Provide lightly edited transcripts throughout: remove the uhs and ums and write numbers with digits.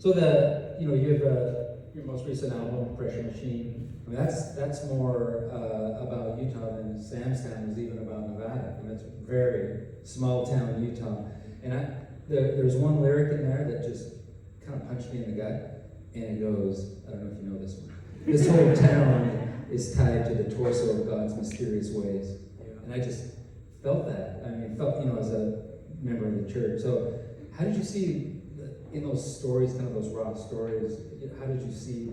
So you have your most recent album, Pressure Machine. I mean, that's more about Utah than Sam's Town is even about Nevada. I mean, it's very small town Utah. And there's one lyric in there that just kind of punched me in the gut, and it goes, I don't know if you know this one. This whole town is tied to the torso of God's mysterious ways. And I just felt that. I mean, as a member of the church. So how did you see in those stories, kind of those raw stories, how did you see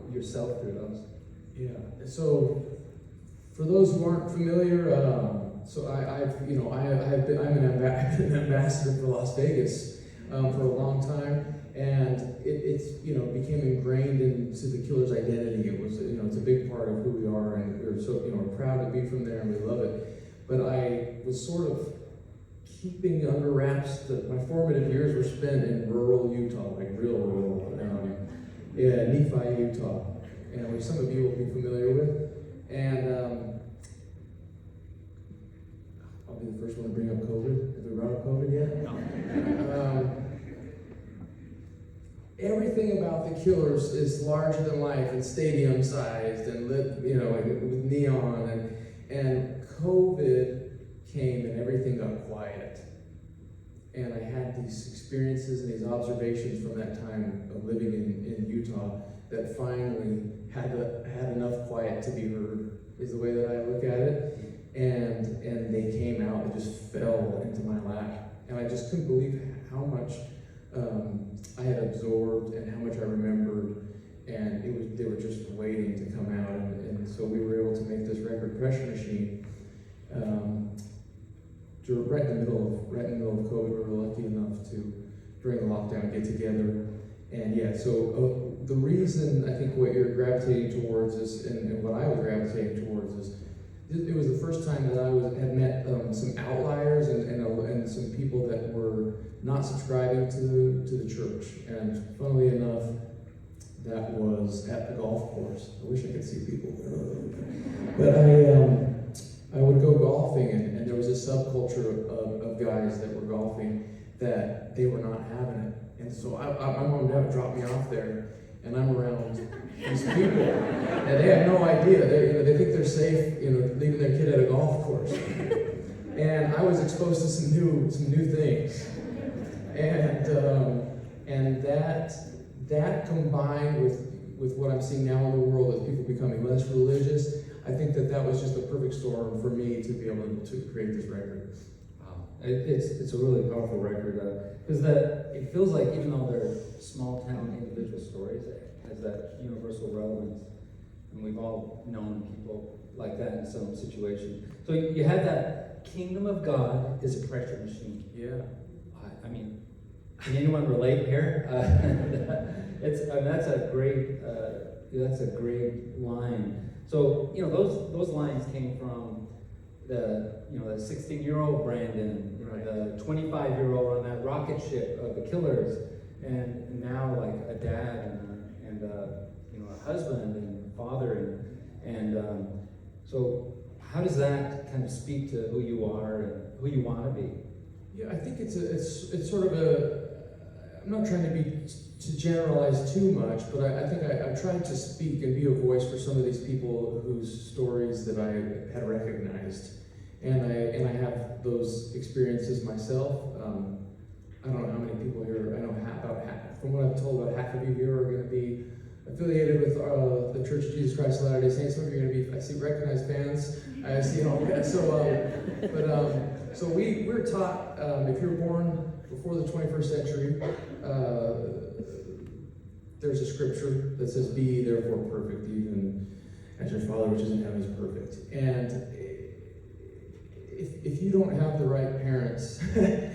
yourself through those? Yeah. So for those who aren't familiar, I'm an ambassador for Las Vegas for a long time, and it's became ingrained into the Killer's identity. It was it's a big part of who we are, and we're so we're proud to be from there, and we love it. But I was sort of keeping under wraps that my formative years were spent in rural Utah, like real rural, Nephi, Utah, and which some of you will be familiar with. And I'll be the first one to bring up COVID. Have we brought up COVID yet? No. Everything about the Killers is larger than life and stadium sized and lit, with neon, and COVID came and everything got quiet. And I had these experiences and these observations from that time of living in Utah that finally had enough quiet to be heard, is the way that I look at it. And they came out and just fell into my lap. And I just couldn't believe how much I had absorbed and how much I remembered. And they were just waiting to come out. And so we were able to make this record, Pressure Machine. Right in the middle of COVID, we were lucky enough to, during the lockdown, get together. And so the reason I think what you're gravitating towards is, and what I was gravitating towards is, it was the first time that I had met some outliers and some people that were not subscribing to the church. And funnily enough, that was at the golf course. I wish I could see people. But I would go golfing, and there was a subculture of guys that were golfing that they were not having it. And so my mom and dad dropped me off there, and I'm around these people, and they have no idea. They think they're safe, leaving their kid at a golf course. And I was exposed to some new things, and that combined with what I'm seeing now in the world as people becoming less religious, I think that was just the perfect storm for me to be able to create this record. Wow, it's a really powerful record because it feels like even though they're small town individual stories, it has that universal relevance, and we've all known people like that in some situation. So you have that kingdom of God is a pressure machine. Yeah. I mean, can anyone relate here? That's a great line. So, those lines came from the 16-year-old Brandon, right, the 25-year-old on that rocket ship of the Killers, and now like a dad and a husband and father, and so how does that kind of speak to who you are and who you want to be? Yeah, I think it's sort of I'm not trying to generalize too much, but I think I tried to speak and be a voice for some of these people whose stories that I had recognized, and I have those experiences myself. I don't know how many people here. I know from what I've told, about half of you here are going to be affiliated with the Church of Jesus Christ of Latter-day Saints. Some of you are going to be, I see, recognized fans. I see all that. So we're taught if you're born before the 21st century. There's a scripture that says, "Be ye therefore perfect, even as your Father which is in heaven is perfect." And if you don't have the right parents, to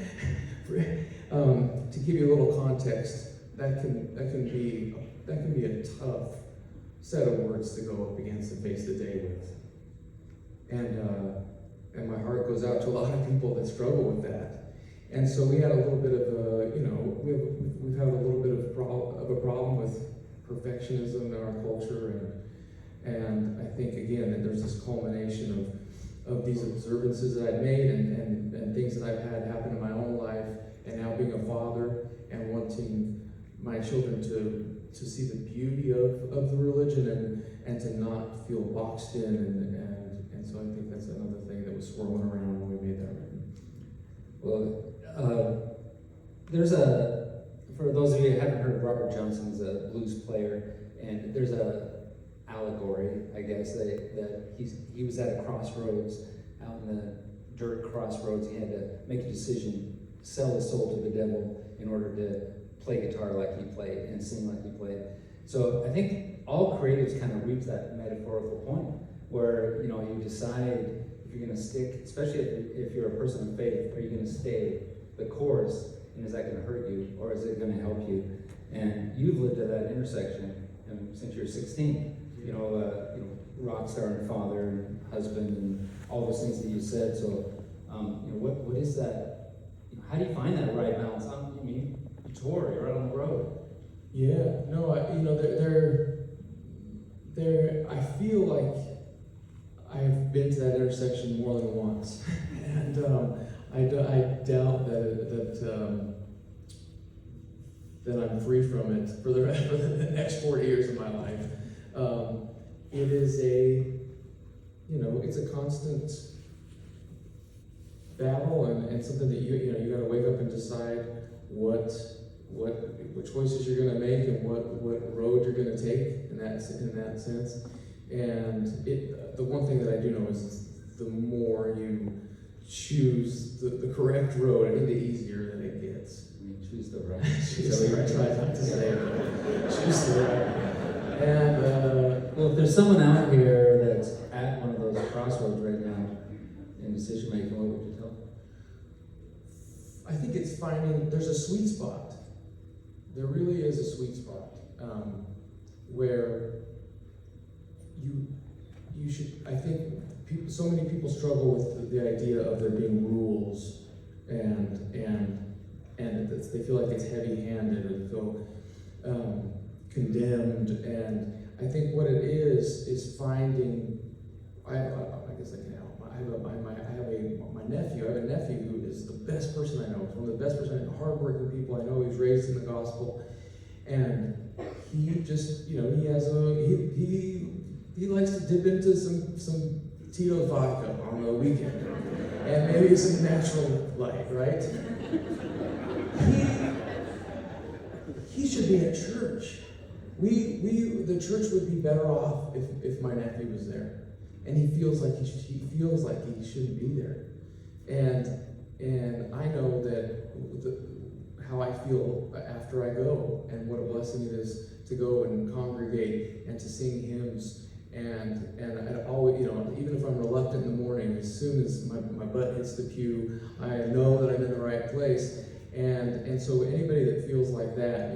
give you a little context, that can be a tough set of words to go up against and face the day with. And my heart goes out to a lot of people that struggle with that. And so we had a little bit of we've had a little bit of a problem with perfectionism in our culture, and I think again that there's this culmination of these observances that I've made and things that I've had happen in my own life, and now being a father and wanting my children to see the beauty of the religion and to not feel boxed in, and so I think that's another thing that was swirling around when we made that record. Well, for those of you who haven't heard, Robert Johnson's a blues player, and there's a allegory, I guess, that he was at a crossroads, out in the dirt crossroads. He had to make a decision, sell his soul to the devil in order to play guitar like he played and sing like he played. So I think all creatives kind of reach that metaphorical point where, you know, you decide if you're going to stick, especially if you're a person of faith, are you going to stay the course, and is that going to hurt you, or is it going to help you? And you've lived at that intersection since you're 16. You know, rock star and father and husband and all those things that you said. So, you know, what is that? You know, how do you find that right balance? I mean, you tour, you're out on the road. Yeah, no, I feel like I've been to that intersection more than once, and I doubt that I'm free from it for the next 40 years of my life. It is it's a constant battle and something that you got to wake up and decide what choices you're going to make and what road you're going to take in that sense. And the one thing that I do know is the more you choose the correct road, I think the easier that it gets. I mean, choose the right. Choose the right. Try not to say it. Choose the right. And well, if there's someone out here that's at one of those crossroads right now in decision making, what would you tell them? I think it's finding there's a sweet spot. There really is a sweet spot where you should. I think so many people struggle with the idea of there being rules and they feel like it's heavy-handed or they feel condemned. And I think what it is finding. I guess I can help. I have a nephew who is the best person I know. He's one of the best person I know, hardworking people I know. He's raised in the gospel, and he just he likes to dip into some Tito's vodka on the weekend, and maybe some natural light, right? He should be at church. The church would be better off if my nephew was there. And he feels like he shouldn't be there, and I know that how I feel after I go, and what a blessing it is to go and congregate and to sing hymns, and I always, even if I'm reluctant in the morning, as soon as my butt hits the pew, I know that I'm in the right place, and so anybody that feels like that,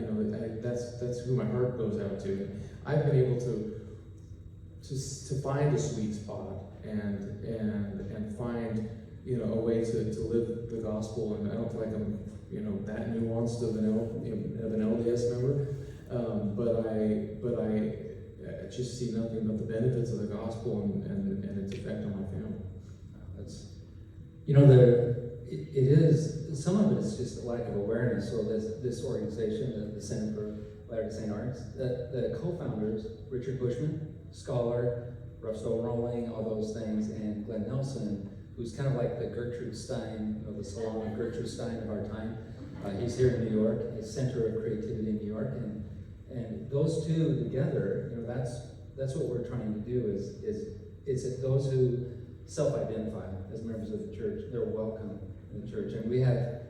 that's who my heart goes out to. I've been able to find a sweet spot and find a way to live the gospel, and I don't feel like I'm that nuanced of an LDS member, but I just see nothing but the benefits of the gospel and its effect on my family. That's it is, some of it is just a lack of awareness. So this organization, the Center for Latter-day Saint Arts, the co-founders, Richard Bushman, scholar, rough stone rolling, all those things, and Glenn Nelson, who's kind of like the Gertrude Stein, the Salon of Gertrude Stein of our time. He's here in New York, a center of creativity in New York, and those two together, that's what we're trying to do is that those who self-identify as members of the church, they're welcome in the church, and we have.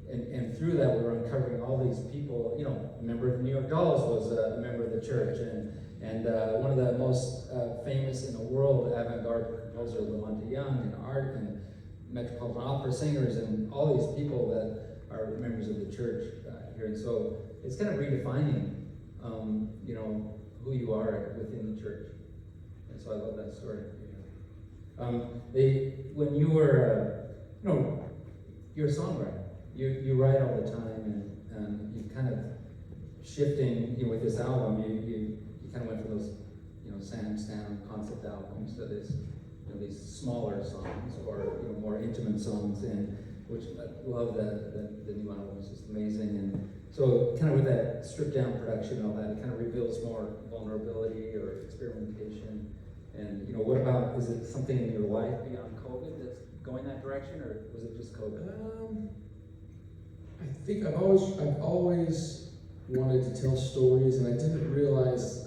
And through that, we were uncovering all these people. A member of the New York Dolls was a member of the church, and one of the most famous in the world avant-garde composer, Lamont Young, and art and Metropolitan Opera singers, and all these people that are members of the church here. And so it's kind of redefining, who you are within the church. And so I love that story. When you were, you're a songwriter. You write all the time, and you kind of shifting with this album. You kind of went from those Sam concept albums to this these smaller songs or more intimate songs, and which I love the new album. It's just amazing, and So kind of with that stripped down production and all that, it kind of reveals more vulnerability or experimentation. And what about, is it something in your life beyond COVID that's going that direction, or was it just COVID? I think I've always wanted to tell stories, and I didn't realize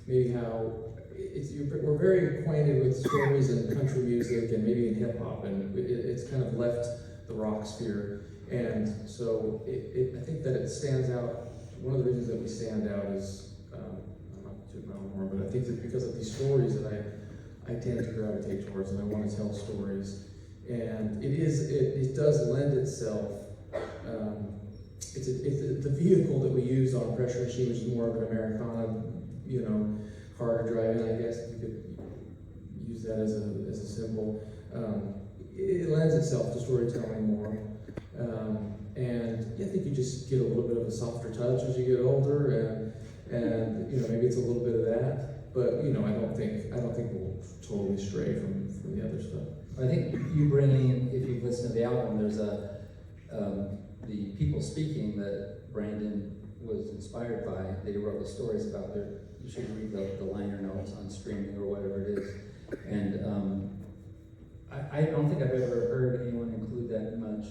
maybe how we're very acquainted with stories in country music and maybe in hip hop, and it's kind of left the rock sphere. And so I think that it stands out. One of the reasons that we stand out is, I'm not tooting my own horn, but I think that because of these stories that I tend to gravitate towards, and I want to tell stories. And it does lend itself. It's the vehicle that we use on Pressure Machine, which is more of an Americana, harder driving, I guess, if you could use that as a symbol. It lends itself to storytelling more. And I think you just get a little bit of a softer touch as you get older, and maybe it's a little bit of that. But I don't think we'll totally stray from the other stuff. I think you bring in, if you've listened to the album, there's the people speaking that Brandon was inspired by. They wrote the stories about you should read the liner notes on streaming or whatever it is. And I don't think I've ever heard anyone include that much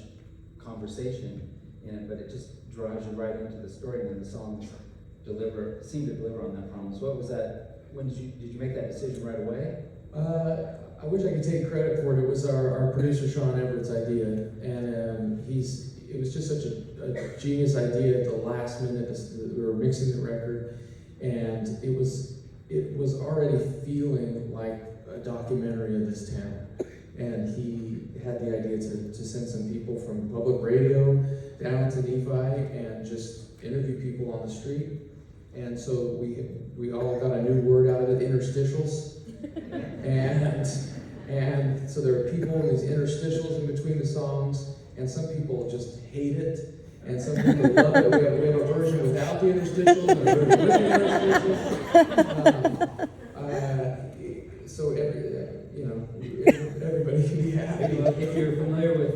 conversation in it, but it just drives you right into the story, and then the songs seem to deliver on that promise. What was that? When did you make that decision right away? I wish I could take credit for it. It was our producer Sean Everett's idea, and it was just such a genius idea at the last minute. We were mixing the record, and it was already feeling like a documentary of this town. And he had the idea to send some people from public radio down to Nephi and just interview people on the street. And so we all got a new word out of it, interstitials. And so there are people in these interstitials in between the songs, and some people just hate it, and some people love it. We have a version without the interstitials and a version with the interstitials. So everybody can be happy. If you're familiar with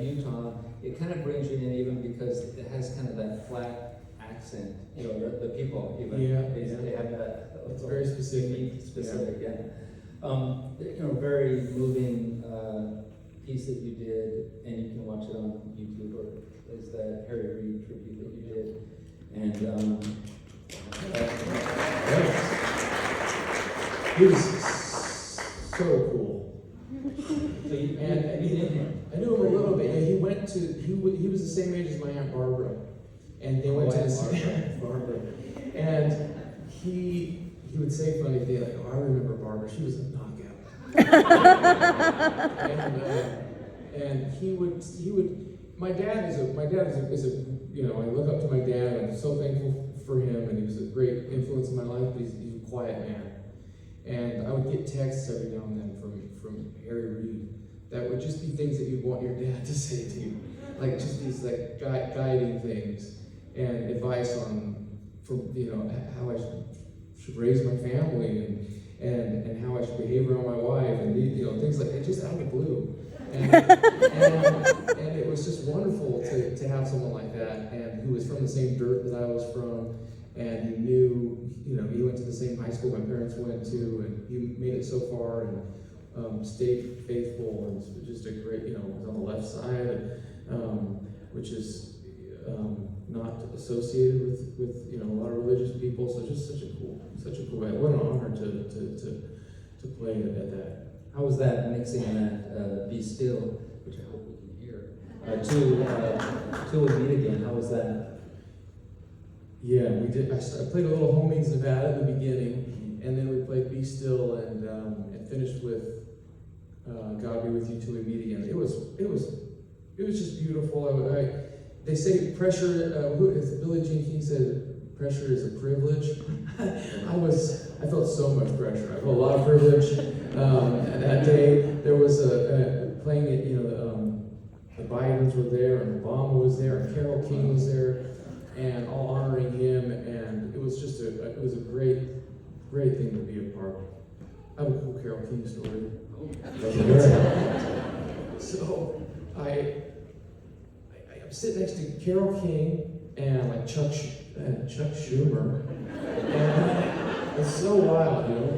Utah, it kind of brings you in even because it has kind of that flat accent. The people even they have that. It's very specific. Very moving piece that you did, and you can watch it on YouTube, or is that Harry Reid tribute that you did, and he was so cool. So you knew him. I knew him a little bit. Yeah, he was the same age as my Aunt Barbara, and they went to the Barbara, and he would say funny things like, "Oh, I remember Barbara. She was a knockout." and he would. My dad is I look up to my dad, and I'm so thankful for him, and he was a great influence in my life. But he's a quiet man, and I would get texts every now and then from Harry Reid that would just be things that you'd want your dad to say to you, like just these like guiding things and advice on how I should raise my family and how I should behave around my wife, and things like that, just out of the blue. And it was just wonderful to have someone like that, and who was from the same dirt that I was from, and he knew, he went to the same high school my parents went to, and he made it so far, and stayed faithful, and was just a great, was on the left side, which is not associated with a lot of religious people, so just such a cool way. What an honor to play at that. How was that mixing that Be Still, which I hope we can hear, Till We Meet Again? How was that? Yeah, we did. I played a little Home Means Nevada at the beginning, and then we played Be Still, and finished with God Be With You Till We Meet Again. It was just beautiful. They say pressure. Billie Jean King said pressure is a privilege. I felt so much pressure. I felt a lot of privilege. That day there was playing it. The Bidens were there, and Obama was there, and Carole King was there, and all honoring him. And it was just a great thing to be a part of. I have a cool Carole King story. So I'm sitting next to Carole King and like Chuck Schumer, and it's so wild, you know.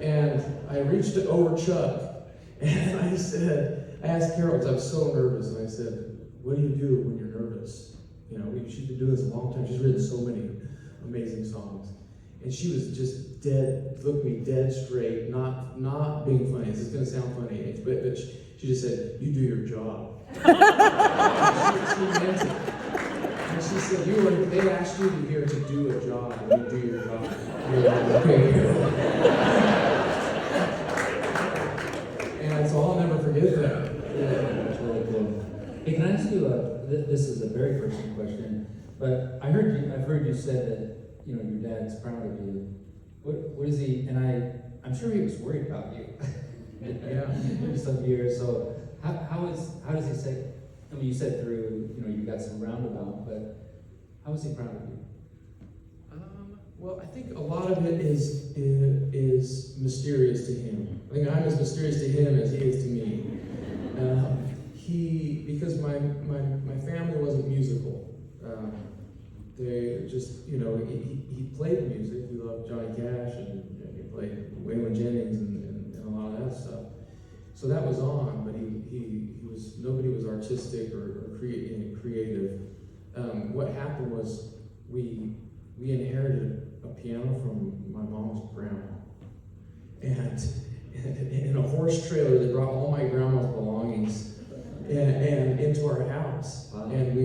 And I reached over Chuck, and I asked Carol, because I was so nervous, and I said, "What do you do when you're nervous?" You know, she's been doing this a long time. She's written so many amazing songs, and she was just looked me dead straight, not being funny. This is gonna sound funny, but she just said, "You do your job." she meant it. And she said, they asked you to here to do a job, and you do your job. And so I'll never forget that. Yeah, that's really cool. Hey, can I ask you this is a very personal question, but I've heard you said that, you know, your dad's proud of you. What is he, and I'm sure he was worried about you. Yeah. For some years, so how does he say, I mean, you said through, you know, you got some roundabout, but how is he proud of you? Well, I think a lot of it is mysterious to him. I think I'm as mysterious to him as he is to me. Because my family wasn't musical. They just, you know, he played music. He loved Johnny Cash, and he played Waylon Jennings and a lot of that stuff. So that was on, but nobody was artistic or creative. What happened was we inherited a piano from my mom's grandma, and in a horse trailer they brought all my grandma's belongings and into our house. Wow. And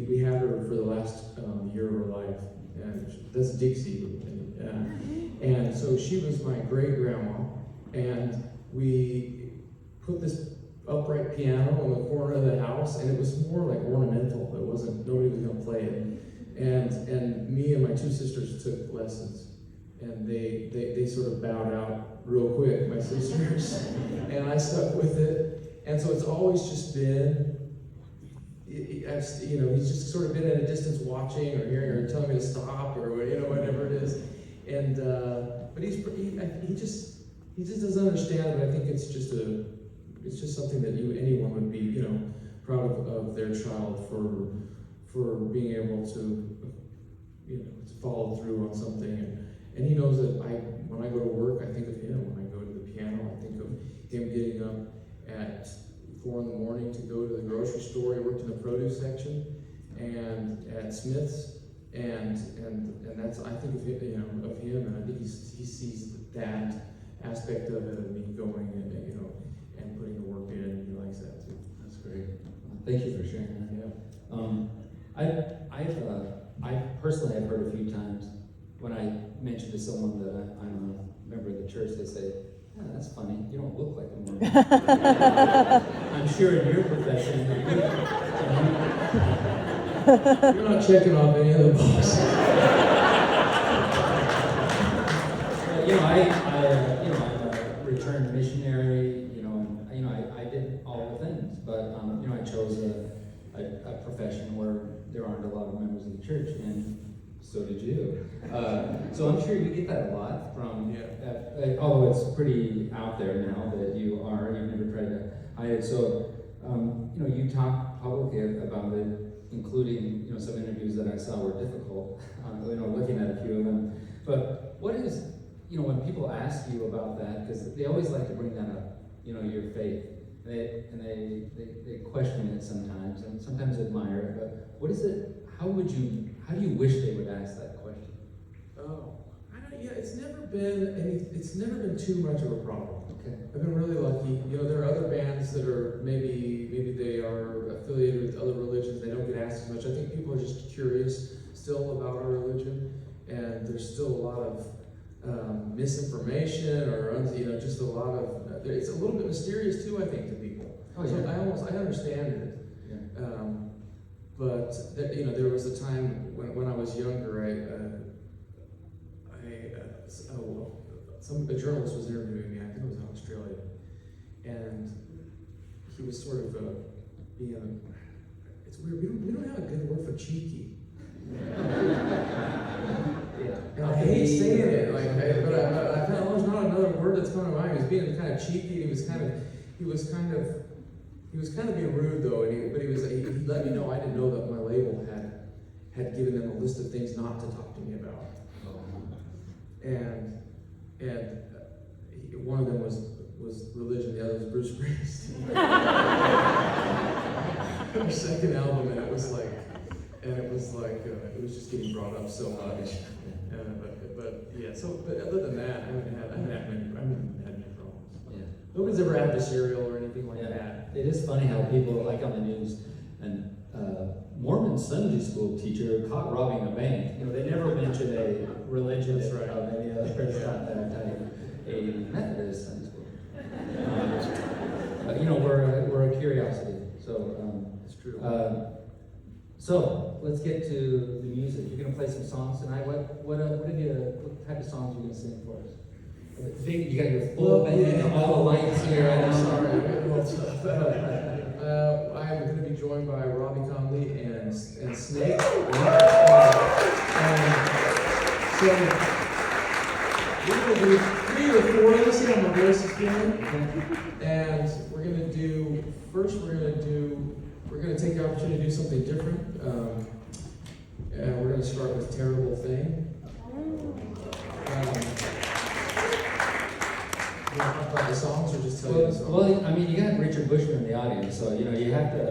we had her for the last year of her life, and that's Dixie. And so she was my great grandma, and we put this upright piano in the corner of the house, and it was more like ornamental. It wasn't, nobody was going to play it. And me and my two sisters took lessons, and they sort of bowed out real quick, my sisters, and I stuck with it. And so it's always just been, you know, he's just sort of been at a distance watching or hearing or telling me to stop or, you know, whatever it is. And but he just doesn't understand. But I think it's just something that anyone would be, you know, proud of their child for being able to, you know, to follow through on something. And he knows that when I go to work, I think of him. When I go to the piano, I think of him getting up at 4 in the morning to go to the grocery store. He worked in the produce section and at Smith's, and that's, I think of him, you know, of him, and I think he sees that aspect of it, of me going and, you know, and putting the work in, and he likes that too. That's great. Thank you for sharing that. Yeah. I personally have heard a few times when I mention to someone that I'm a member of the church, they say, "Yeah, that's funny. You don't look like a Mormon." I'm sure in your profession, you're not checking off any of the boxes. You know, I'm a returned missionary. You know, and I did all the things, but you know, I chose a profession where there aren't a lot of members of the church, and so did you. So I'm sure you get that a lot from, although it's pretty out there now that you've never tried to hide it. So, you know, you talk publicly about it, including, you know, some interviews that I saw were difficult, you know, looking at a few of them. But what is, you know, when people ask you about that, because they always like to bring that up, you know, your faith. They question it sometimes, and sometimes admire it, but what is it, how do you wish they would ask that question? Oh, it's never been too much of a problem. Okay. I've been really lucky. You know, there are other bands that are maybe they are affiliated with other religions, they don't get asked as much. I think people are just curious still about our religion, and there's still a lot of misinformation or, you know, just a lot of, it's a little bit mysterious too, I think, to people. Oh, yeah. So I understand it. Yeah. But you know, there was a time when I was younger, a journalist was interviewing me. I think it was in Australia, and he was sort of being it's weird. We don't have a good word for cheeky. And I hate saying it, but I found there's not another word that's coming to mind. He was being kind of cheeky, and he was kind of being rude though. But he let me know I didn't know that my label had given them a list of things not to talk to me about. And one of them was religion, the other was Bruce Springsteen. Our second album, and it was like, it was just getting brought up so much. But other than that, I haven't had many problems. Yeah. Nobody's ever adversarial or anything like Yeah. that. It is funny how people, like on the news, and Mormon Sunday school teacher caught robbing a bank. You know, they never mention a religion That's right. of any other type. A Methodist Sunday school. But you know, we're a curiosity. So It's true. so let's get to the music. You're gonna play some songs tonight. What type of songs are you gonna sing for us? You got your full band, all the lights here. I know. Sorry, I'm going to be joined by Robbie Conley and Snake. So we're going to do 3 or 4 of this. See how my voice is feeling. And we're going to do first. We're going to take the opportunity to do something different. And we're going to start with "Terrible Thing." You want to talk about the songs or just tell you the songs? Well, I mean, you got Richard Bushman in the audience, so you know you have to